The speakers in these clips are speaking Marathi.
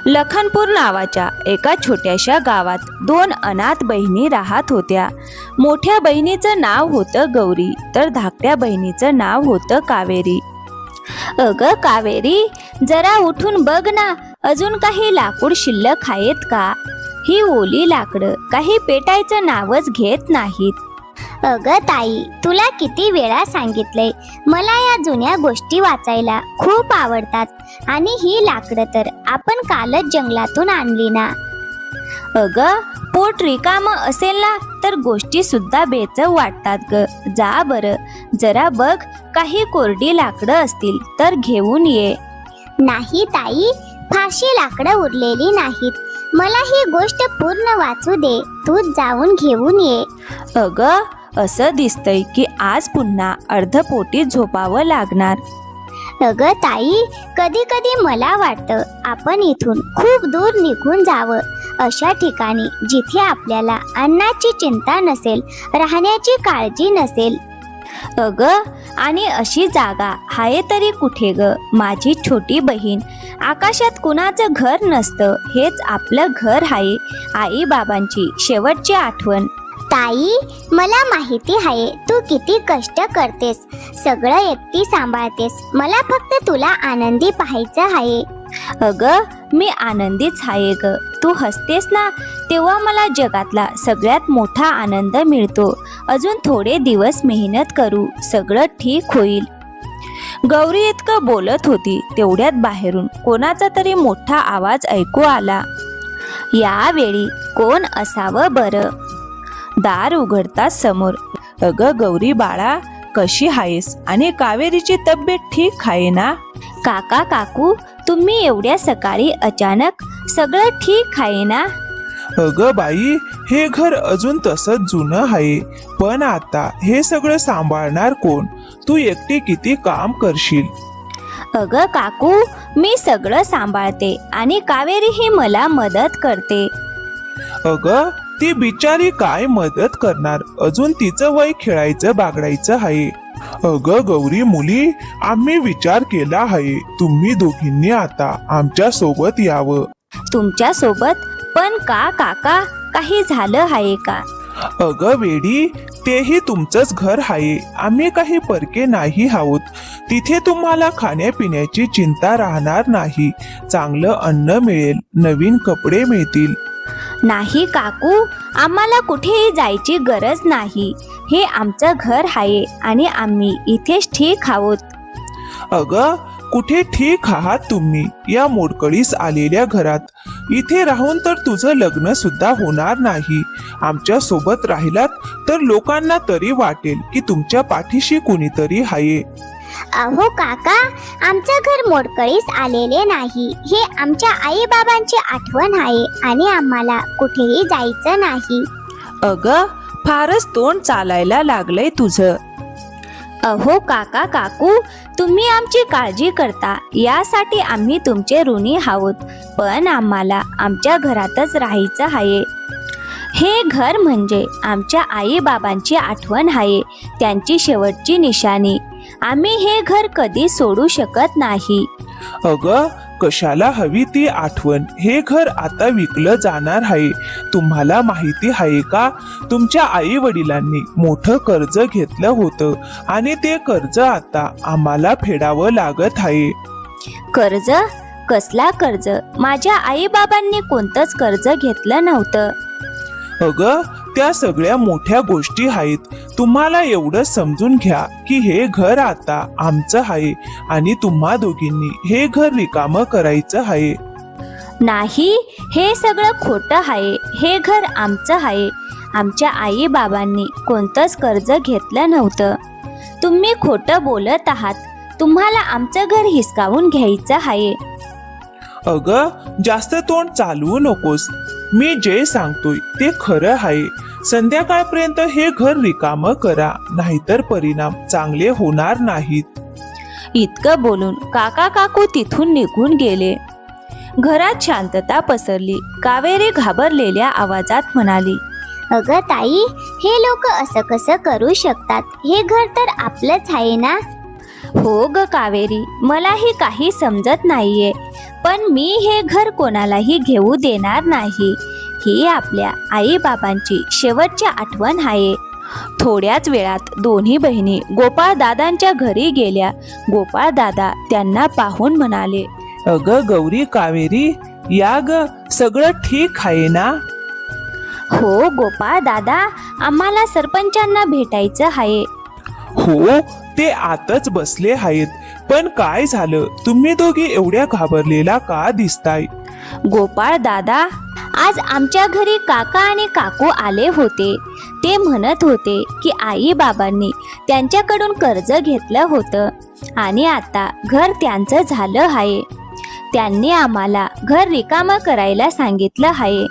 लखनपूर नावाच्या एका छोट्याशा गावात दोन अनाथ बहिणी राहत होत्या. मोठ्या बहिणीचं नाव होतं गौरी, तर धाकट्या बहिणीचं नाव होतं कावेरी. अगं कावेरी, जरा उठून बघ ना, अजून काही लाकूड शिल्लक आहेत का? ही ओली लाकडं काही पेटायचं नावच घेत नाहीत. अगं ताई, तुला किती वेळा सांगितलंय, मला या जुन्या गोष्टी वाचायला खूप आवडतात आणि ही लाकडं तर आपण कालच जंगलातून आणली ना. अगं पोट रिकामं असेल ना तर गोष्टी सुद्धा बेचव वाटतात ग. जा बरं, जरा बघ, काही कोरडी लाकडं असतील तर घेऊन ये. नाही ताई, फारशी लाकडं उरलेली नाहीत. मला ही गोष्ट पूर्ण वाचू दे, तूच जाऊन घेऊन ये. अगं असं दिसतंय की आज पुन्हा अर्धपोटी झोपावं लागणार. अगं ताई, कधी कधी मला वाटतं आपण इथून खूप दूर निघून जावं, अशा ठिकाणी जिथे आपल्याला अन्नाची चिंता नसेल, राहण्याची काळजी नसेल. अगं आणि अशी जागा आहे तरी कुठे ग माझी छोटी बहीण? आकाशात कुणाचं घर नसतं, हेच आपलं घर आहे. आई बाबांची शेवटची आठवण. ताई, मला माहिती आहे तू किती कष्ट करतेस, सगळं एकटी सांभाळतेस. मला फक्त तुला आनंदी पाहायचं आहे. अगं मी आनंदीच आहे ग. तू हसतेस ना तेव्हा मला जगातला सगळ्यात मोठा आनंद मिळतो. अजून थोडे दिवस मेहनत करू, सगळं ठीक होईल. गौरी इतकं बोलत होती तेवढ्यात बाहेरून कोणाचा तरी मोठा आवाज ऐकू आला. यावेळी कोण असावं बरं? दार उघडताच समोर, अगं गौरी बाळा, कशी आहेस आणि कावेरीची तब्येत ठीक आहे ना? काका काकू, तुम्ही एवढ्या सकाळी अचानक, सगळं ठीक आहे ना? अगं बाई, हे घर अजून तसंच जुनं आहे, पण आता हे सगळं सांभाळणार कोण? तू एकटी किती काम करशील? अगं काकू, मी सगळं सांभाळते आणि कावेरी ही मला मदत करते. अगं ती बिचारी काय मदत करणार? अजून तिचं वय खेळायचं बागडायचं आहे. अगं गौरी मुली, आम्ही विचार केला आहे, तुम्ही दोघींनी आता आमच्या सोबत यावं. तुमच्या सोबत? पण का काका, काही झालं आहे का? अगं वेडी, तेही तुमचंच घर आहे, आम्ही काही परके नाही आहोत. तिथे तुम्हाला खाण्यापिण्याची चिंता राहणार नाही, चांगलं अन्न मिळेल, नवीन कपडे मिळतील. नाही काकू, आम्हाला कुठेही जायची गरज नाही. हे आमचं घर आहे आणि आम्ही इथेच ठीक आहोत. अगं कुठे ठीक आहात तुम्ही? या मोडकळीस आलेल्या घरात. इथे राहून तर तुझं लग्न सुद्धा होणार नाही. आमच्या सोबत राहिलात तर लोकांना तरी वाटेल की तुमच्या पाठीशी कुणीतरी आहे. अहो काका, आमचं घर मोडकळीस आलेले नाही. हे आमच्या आई बाबांची आठवण आहे आणि आम्हाला कुठेही जायचं नाही. अगं फारच तोंड चालायला लागलंय तुझं. अहो काका काकू, तुम्ही आमची काळजी करता यासाठी आम्ही तुमचे ऋणी आहोत, पण आम्हाला आमच्या घरातच राहायचं आहे. हे घर म्हणजे आमच्या आई बाबांची आठवण आहे, त्यांची शेवटची निशाणी. आम्ही हे घर कधी सोडू शकत नाही. अगं कशाला हवी ती आठवण? हे घर आता विकलं जाणार आहे. तुम्हाला माहिती आहे का, तुमच्या आई वडिलांनी मोठं कर्ज घेतलं होतं आणि ते कर्ज आता आम्हाला फेडावं लागत आहे. कर्ज? कसला कर्ज? माझ्या आई बाबांनी कोणतंच कर्ज घेतलं नव्हतं. अगं त्या सगळ्या मोठ्या गोष्टी आहेत. तुम्हाला एवढं समजून घ्या की हे घर आता आमचं आहे आणि तुम्हा दोघींनी हे घर रिकामं करायचं आहे. नाही, हे सगळं खोटं आहे. हे घर आमचं आहे. आमच्या आई बाबांनी कोणतंच कर्ज घेतलं नव्हतं. तुम्ही खोटं बोलत आहात. तुम्हाला आमचं घर हिसकावून घ्यायचं आहे. अगं जास्त तोंड चालवू नकोस. मी जे सांगतोय ते खरं आहे. संध्याकाळपर्यंत हे घर रिकामं करा, नाहीतर परिणाम चांगले होणार नाहीत. इतकं बोलून काका काकू तिथून निघून गेले. घरात शांतता पसरली. कावेरी घाबरलेल्या आवाजात म्हणाली, अगं ताई, हे लोक असं कसं करू शकतात? हे घर तर आपलंच आहे ना. हो ग कावेरी, मलाही काही समजत नाहीये, पण मी हे घर कोणालाही घेऊ देणार नाही. ही आपल्या आई बाबांची शेवटची आठवण आहे. थोड्याच वेळात दोन्ही बहिणी गोपाळ दादांच्या घरी गेल्या. गोपाळ दादा त्यांना पाहून म्हणाले, अगं गौरी कावेरी, या ग, सगळं ठीक आहे ना? हो गोपाळ दादा, आम्हाला सरपंचांना भेटायचं आहे. हो, ते आतच बसले आहेत. पण काय झालं, तुम्ही दोघी एवढ्या घाबरलेला का दिसताय? गोपाळ दादा, आज आमच्या घरी काका आणि काकू आले होते. ते म्हणत होते की आई बाबांनी त्यांच्याकडून कर्ज घेतलं होतं आणि आता घर त्यांचं झालं आहे. त्यांनी आम्हाला घर रिकामं करायला सांगितलं आहे.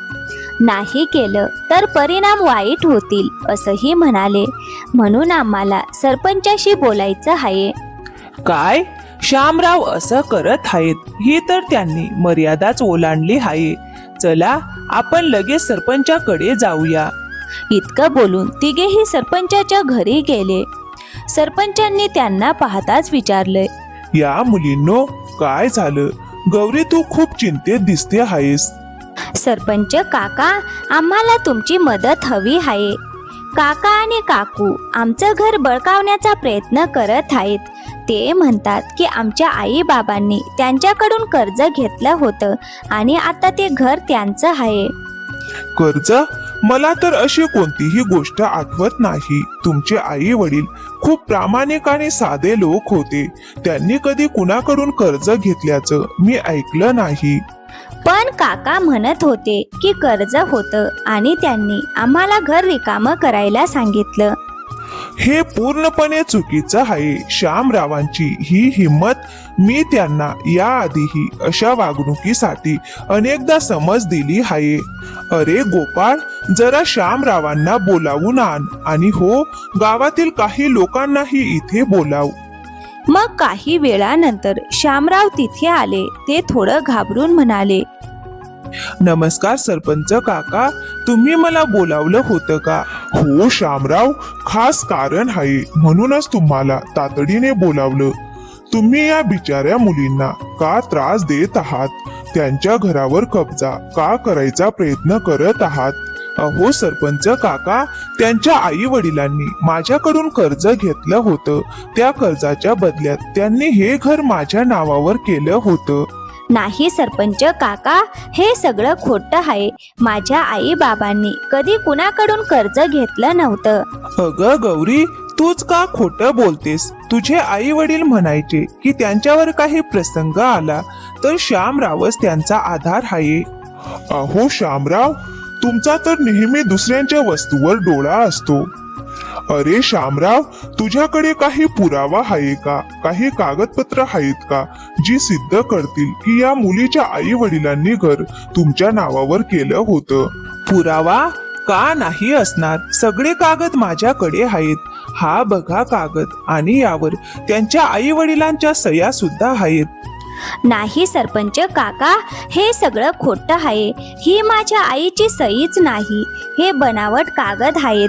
नाही केलं तर परिणाम वाईट होतील असंही म्हणाले. म्हणून आम्हाला सरपंचाशी बोलायचं आहे. काय, श्यामराव असं करत आहेत? ही तर त्यांनी मर्यादाच ओलांडली आहे. चला, आपण लगेच सरपंचाकडे जाऊया. इतकं बोलून तिघेही सरपंचाच्या घरी गेले. सरपंचांनी त्यांना पाहताच विचारले, या मुलींनो, काय झालं? गौरी, तू खूप चिंतेत दिसते आहेस. सरपंच काका, आम्हाला तुमची मदत हवी आहे. काका आणि काकू आमचं घर बळकावण्याचा प्रयत्न करत आहेत. ते म्हणतात की आमच्या आई बाबांनी त्यांच्याकडून कर्ज घेतलं होतं आणि आता ते घर त्यांचं आहे. कर्ज? मला तर अशी कोणतीही गोष्ट आठवत नाही. तुमचे आई वडील खूप प्रामाणिक आणि साधे लोक होते. त्यांनी कधी कुणाकडून कर्ज घेतल्याचं मी ऐकलं नाही. पण काका म्हणत होते की कर्ज होतं आणि त्यांनी आम्हाला घर रिकामं करायला सांगितलं. हे पूर्णपणे चुकीचं आहे. श्यामरावांची ही हिंमत. मी त्यांना याआधीही अशा वागणुकीसाठी अनेकदा समज दिली आहे. अरे गोपाळ, जरा श्यामरावांना बोलावून आण आणि हो, गावातील काही लोकांनाही इथे बोलाव. मग काही वेळानंतर श्यामराव तिथे आले. ते थोडं घाबरून म्हणाले, नमस्कार सरपंच काका, तुम्ही मला बोलावलं होतं का? हो श्यामराव, खास कारण आहे, म्हणूनच तुम्हाला तातडीने बोलावलं. तुम्ही या बिचाऱ्या मुलींना का त्रास देत आहात? त्यांच्या घरावर कब्जा का करायचा प्रयत्न करत आहात? अहो सरपंच काका, त्यांच्या आई वडिलांनी माझ्याकडून कर्ज घेतलं होतं. त्या कर्जाच्या बदल्यात त्यांनी हे घर माझ्या नावावर केलं होतं. नाही सरपंच काका, हे सगळं खोटं आहे. माझ्या आई बाबांनी कधी कुणाकडून कर्ज घेतलं नव्हतं. अगं गौरी, तूच का खोटं बोलतेस? तुझे आई वडील म्हणायचे की त्यांच्यावर काही प्रसंग आला तर श्यामरावच त्यांचा आधार आहे. अहो श्यामराव, तुमचा तर नेहमी दुसऱ्यांच्या वस्तूवर डोळा असतो. अरे श्यामराव, तुझ्याकडे काही पुरावा आहे का? काही कागदपत्र आहेत का जी सिद्ध करतील की या मुलीच्या आई वडिलांनी घर तुमच्या नावावर केलं होतं? पुरावा का नाही असणार? सगळे कागद माझ्याकडे आहेत. हा बघा कागद, आणि यावर त्यांच्या आई वडिलांच्या सह्या सुद्धा आहेत. नाही सरपंच काका, हे सगळं खोटं आहे. ही माझ्या आईची सहीच नाही. हे बनावट कागद आहेत.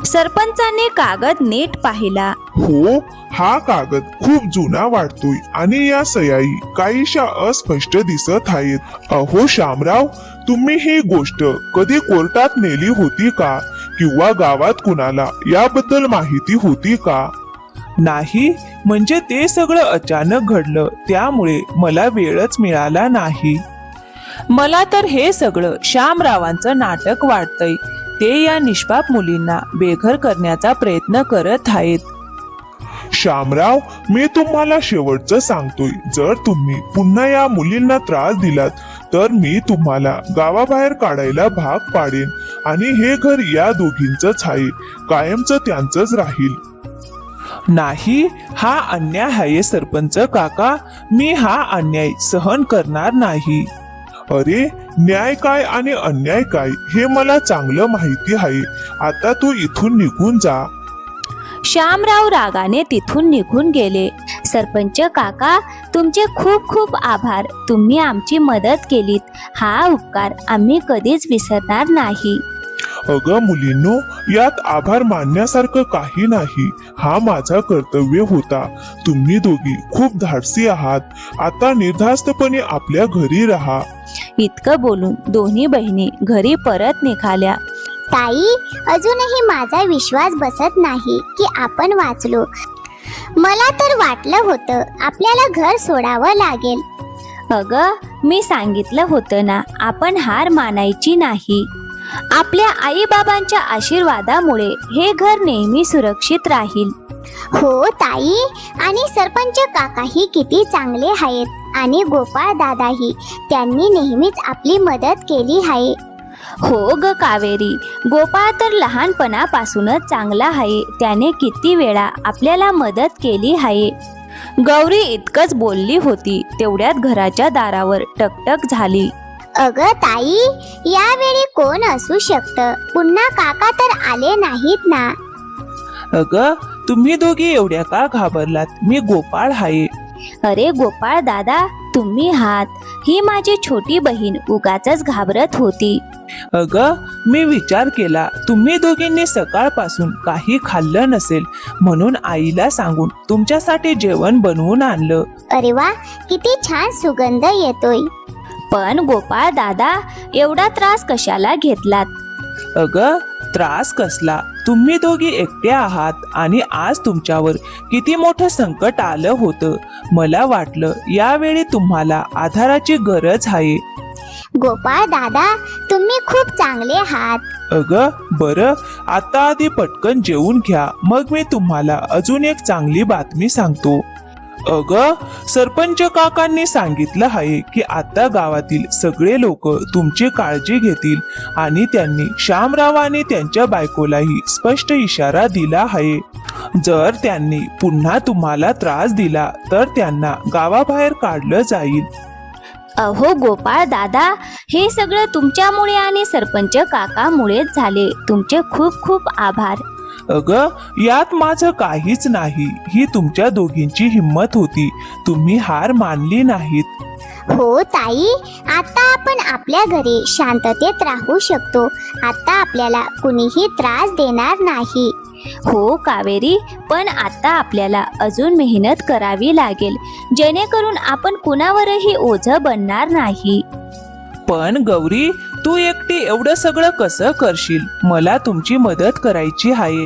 सरपंचाने कागद नीट पाहिला. हो, हा कागद खूप जुना वाटतोय आणि या सह्याही काहीशा अस्पष्ट दिसत आहेत. अहो श्यामराव, तुम्ही ही गोष्ट कधी कोर्टात नेली होती का? किंवा गावात कुणाला याबद्दल माहिती होती का? नाही, म्हणजे ते सगळं अचानक घडलं, त्यामुळे मला वेळच मिळाला नाही. मला तर हे सगळं श्यामरावांचं नाटक वाटतंय. ते या निष्पाप मुलींना बेघर करण्याचा प्रयत्न करत आहेत. श्यामराव, मी तुम्हाला शेवटचं सांगतोय, जर तुम्ही पुन्हा या मुलींना त्रास दिलात तर मी तुम्हाला गावाबाहेर काढायला भाग पाडेन आणि हे घर या दोघींचंच आहे, कायमचं त्यांचंच राहील. नाही, हा अन्याय आहे सरपंच काका. मी हा अन्याय सहन करणार नाही. अरे, न्याय काय आणि अन्याय काय हे मला चांगलं माहिती आहे. आता तू इथून निघून जा. श्यामराव रागाने तिथून निघून गेले. सरपंच काका, तुमचे खूप खूप आभार. तुम्ही आमची मदत केलीत. हा उपकार आम्ही कधीच विसरणार नाही. अगं मुलींनो, यात आभार मानण्यासारखं काही नाही. हा माझा कर्तव्य होता. तुम्ही दोघी खूप धाडसी आहात. आता निर्धास्तपणे आपल्या घरी राहा. इतकं बोलून दोन्ही बहिणी घरी परत निघाल्या. ताई, अजूनही माझा विश्वास बसत नाही की आपण वाचलो. मला तर वाटलं होतं आपल्याला घर सोडावं लागेल. अगं, मी सांगितलं होतं ना, आपण हार मानायची नाही. आपल्या आईबाबांच्या आशीर्वादामुळे हे घर नेहमी सुरक्षित राहील. हो ताई, आणि सरपंच काकाही किती चांगले आहेत आणि गोपाळ दादाही, त्यांनी नेहमीच आपली मदत केली आहे. हो ग कावेरी, गोपाळ तर लहानपणापासूनच चांगला आहे. त्याने किती वेळा आपल्याला मदत केली आहे. गौरी इतकंच बोलली होती तेवढ्यात घराच्या दारावर टकटक झाली. अगं ताई, यावेळी कोण असू शकतं? पुन्हा काका तर आले नाहीत ना? अगं, तुम्ही दोघी एवढ्या का घाबरलात? मी गोपाळ आहे. अरे गोपाळ दादा, तुम्ही आहात. ही माझी छोटी बहीण उगाचच घाबरत होती. अगं, मी विचार केला तुम्ही दोघींनी सकाळपासून काही खाल्लं नसेल, म्हणून आईला सांगून तुमच्यासाठी जेवण बनवून आणलं. अरे वा, किती छान सुगंध येतोय. पण गोपाळ दादा, एवढा त्रास कशाला घेतलात? अगं, त्रास कसला? तुम्ही दोघी एकट्या आहात आणि आज तुमच्यावर किती मोठं संकट आलं होतं. मला वाटलं यावेळी तुम्हाला आधाराची गरज आहे. गोपाळ दादा, तुम्ही खूप चांगले आहात. अगं बरं, आता आधी पटकन जेवून घ्या, मग मी तुम्हाला अजून एक चांगली बातमी सांगतो. अगं, सरपंच काकांनी सांगितलं आहे की आता गावातील सगळे लोक तुमची काळजी घेतील आणि त्यांनी श्यामराव आणि त्यांच्या बायकोलाही स्पष्ट इशारा दिला आहे. जर त्यांनी पुन्हा तुम्हाला त्रास दिला तर त्यांना गावाबाहेर काढलं जाईल. अहो गोपाळ दादा, हे सगळं तुमच्यामुळे आणि सरपंच काकामुळेच झाले. तुमचे खूप खूप आभार. अगं, यात माझं काहीच नाही. ही तुमच्या दोघींची हिंमत होती. तुम्ही हार मानली नाहीत. हो ताई, आता आपण आपल्या घरी शांततेत राहू शकतो. आता आपल्याला कुणीही त्रास देणार नाही. हो कावेरी, पण आता आपल्याला अजून मेहनत करावी लागेल, जेणेकरून आपण कुणावरही ओझं बनणार नाही. पण गौरी, तू एकटी एवढं सगळं कसं करशील? मला तुमची मदत करायची आहे.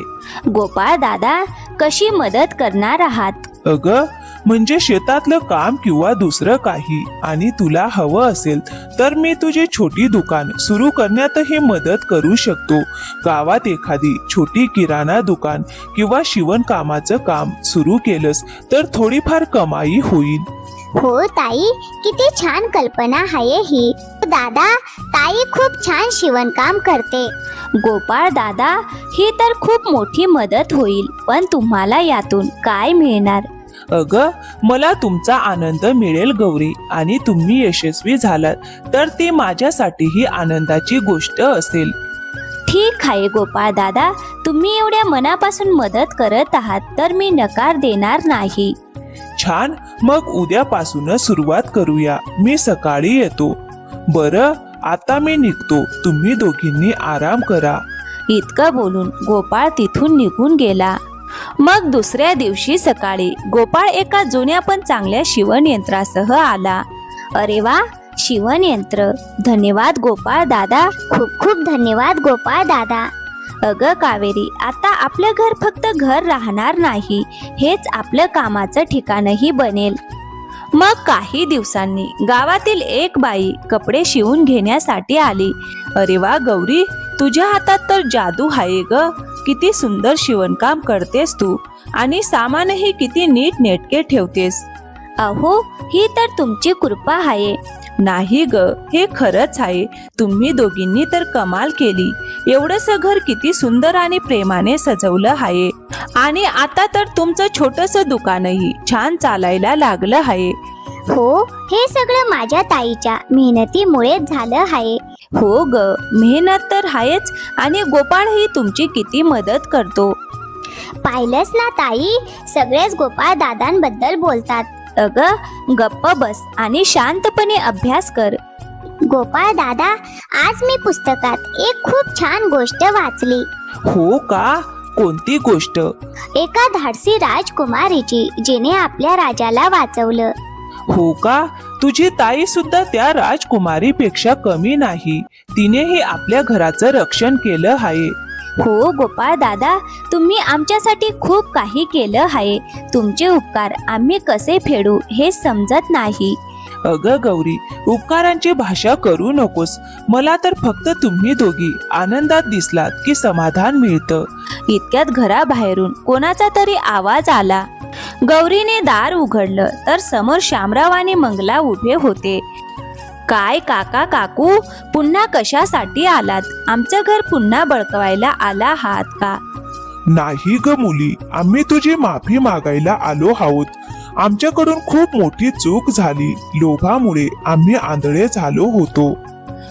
गोपाळ दादा, कशी मदत करणार आहात? अगं, म्हणजे शेतातलं काम किंवा दुसरं काही. आणि तुला हवं असेल तर मी तुझी छोटी दुकान सुरू करण्यातही मदत करू शकतो. गावात एखादी छोटी किराणा दुकान किंवा शिवणकामाचं काम सुरू केलंस तर थोडीफार कमाई होईल. हो ताई, किती छान कल्पना आहे ही. दादा, ताई खूप छान शिवणकाम करते. गोपाळ दादा, ही तर खूप मोठी मदत होईल, पण तुम्हाला यातून काय मिळणार? अगं, मला तुमचा आनंद मिळेल गौरी, आणि तुम्ही यशस्वी झालात तर ती माझ्यासाठीही आनंदाची गोष्ट असेल. ठीक आहे गोपाळ दादा, तुम्ही एवढ्या मनापासून मदत करत आहात तर मी नकार देणार नाही. छान, मग उद्यापासूनच सुरुवात करूया. मी सकाळी येतो. बरं, आता मी निघतो. तुम्ही दोघींनी आराम करा. इतकं बोलून गोपाळ तिथून निघून गेला. मग दुसऱ्या दिवशी सकाळी गोपाळ एका जुन्या पण चांगल्या शिवणयंत्रासह आला. अरे वा, शिवणयंत्र! धन्यवाद गोपाळ दादा. खूप खूप धन्यवाद गोपाळ दादा. अगं कावेरी, आता आपलं घर फक्त घर राहणार नाही, हेच आपलं कामाचं ठिकाणही बनेल. मग काही दिवसांनी गावातील एक बाई कपडे शिवून घेण्यासाठी आली. अरे वा गौरी, तुझ्या हातात तर जादू आहे ग. किती सुंदर शिवणकाम करतेस तू, आणि सामानही किती नीट नेटके ठेवतेस. अहो, ही तर तुमची कृपा आहे. नाही ग, हे खरंच आहे. तुम्ही दोघींनी तर कमाल केली. एवढंसं घर किती सुंदर आणि प्रेमाने सजवलं आहे. आणि आता तर तुमचं छोटंसं दुकानही छान चालायला लागलं आहे. हो, हे सगळं माझ्या ताईच्या मेहनतीमुळेच झालं आहे. हो ग, मेहनत तर आहेच, आणि गोपाळही तुमची किती मदत करतो. पाहिलंस ना ताई, सगळेच गोपाळ दादांबद्दल बोलतात. अगं, गप्प बस आणि शांतपणे अभ्यास कर. गोपाळ दादा, आज मी पुस्तकात एक खूप छान गोष्ट वाचली. हो का? कोणती गोष्ट? एका धाडसी राजकुमारीची, जिने आपल्या राजाला वाचवलं. हो का? तुझी ताई सुद्धा त्या राजकुमारीपेक्षा कमी नाही. तिनेही आपल्या घराचं रक्षण केलं आहे. हो गोपाळ दादा, तुम्ही आमच्यासाठी खूप काही केलं आहे. तुमचे उपकार आम्ही कसे फेडू हे समजत नाही. अगं गौरी, उपकारांची भाषा करू नकोस. मला तर फक्त तुम्ही दोघी आनंदात दिसलात की समाधान मिळतं. इतक्यात घराबाहेरून कोणाचा तरी आवाज आला. गौरीने दार उघडलं तर समोर शामराव आणि मंगला उभे होते. काय काका काकू, पुन्हा कशासाठी आलात? आमचं घर पुन्हा बळकवायला आला आहात का? नाही ग मुली, आम्ही तुझी माफी मागायला आलो आहोत. आमच्याकडून खूप मोठी चूक झाली. लोभामुळे आम्ही आंधळे झालो होतो.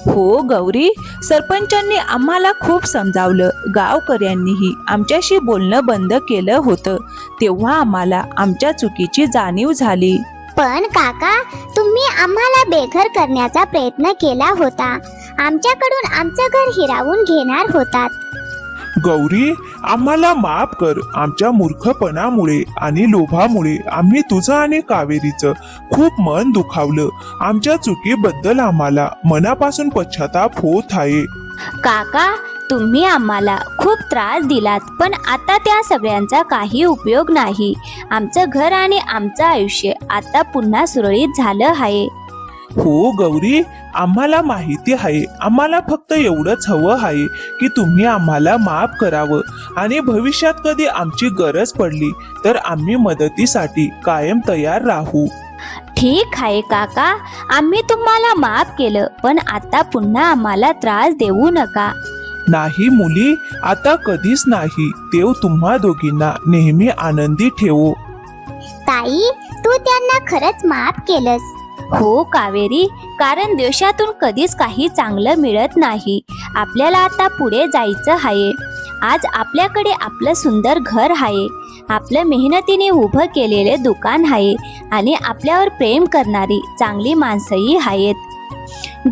हो गौरी, सरपंचांनी आम्हाला खूप समजावलं. गावकऱ्यांनीही आमच्याशी बोलणं बंद केलं होतं. तेव्हा आम्हाला आमच्या चुकीची जाणीव झाली. पण काका, तुम्ही आम्हाला बेघर करण्याचा प्रयत्न केला होता. आमच्याकडून आमचं घर हिरावून घेणार होतात. गौरी, आम्हाला माफ कर. आमच्या मूर्खपणामुळे आणि लोभामुळे आम्ही तुझं आणि कावेरीचं खूप मन दुखावलं. आमच्या चुकीबद्दल आम्हाला मनापासून पश्चाताप होत आहे. काका, तुम्ही आम्हाला खूप त्रास दिलात, पण आता त्या सगळ्यांचा काही उपयोग नाही. आमचं घर आणि आमचं आयुष्य आता पुन्हा सुरळीत झालं आहे. हो गौरी, आम्हाला माहिती आहे. आम्हाला फक्त एवढंच हवं आहे की तुम्ही आम्हाला माफ करावं आणि भविष्यात कधी आमची गरज पडली तर आम्ही मदतीसाठी कायम तयार राहू. ठीक आहे काका, आम्ही तुम्हाला माफ केलं, पण आता पुन्हा आम्हाला त्रास देऊ नका. नाही मुली, आता कधीच नाही. देव तुम्हा दोघींना नेहमी आनंदी ठेवो. ताई, तू त्यांना खरंच माफ केलंस. हो कावेरी, कारण द्वेषातून कधीच काही चांगलं मिळत नाही. आपल्याला आता पुढे जायचं आहे. आज आपल्याकडे आपलं सुंदर घर आहे, आपलं मेहनतीने उभं केलेले दुकान आहे आणि आपल्यावर प्रेम करणारी चांगली माणसंही आहेत.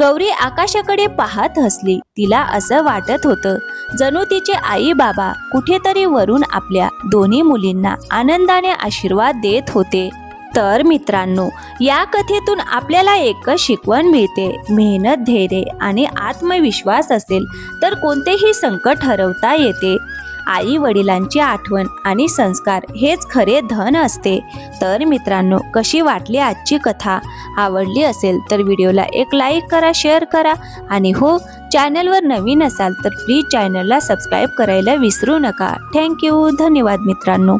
गौरी आकाशाकडे पाहत हसली. तिला असं वाटत होतं जणू तिचे आई बाबा कुठेतरी वरून आपल्या दोन्ही मुलींना आनंदाने आशीर्वाद देत होते. तर मित्रांनो, या कथेतून आपल्याला एकच शिकवण मिळते. मेहनत, धैर्य आणि आत्मविश्वास असेल तर कोणतेही संकट हरवता येते. आई वडिलांची आठवण आणि संस्कार हेच खरे धन असते. तर मित्रांनो, कशी वाटली आजची कथा? आवडली असेल तर व्हिडिओला एक लाईक करा, शेअर करा आणि हो, चॅनलवर नवीन असाल तर प्लीज चॅनलला सबस्क्राईब करायला विसरू नका. थँक्यू. धन्यवाद मित्रांनो.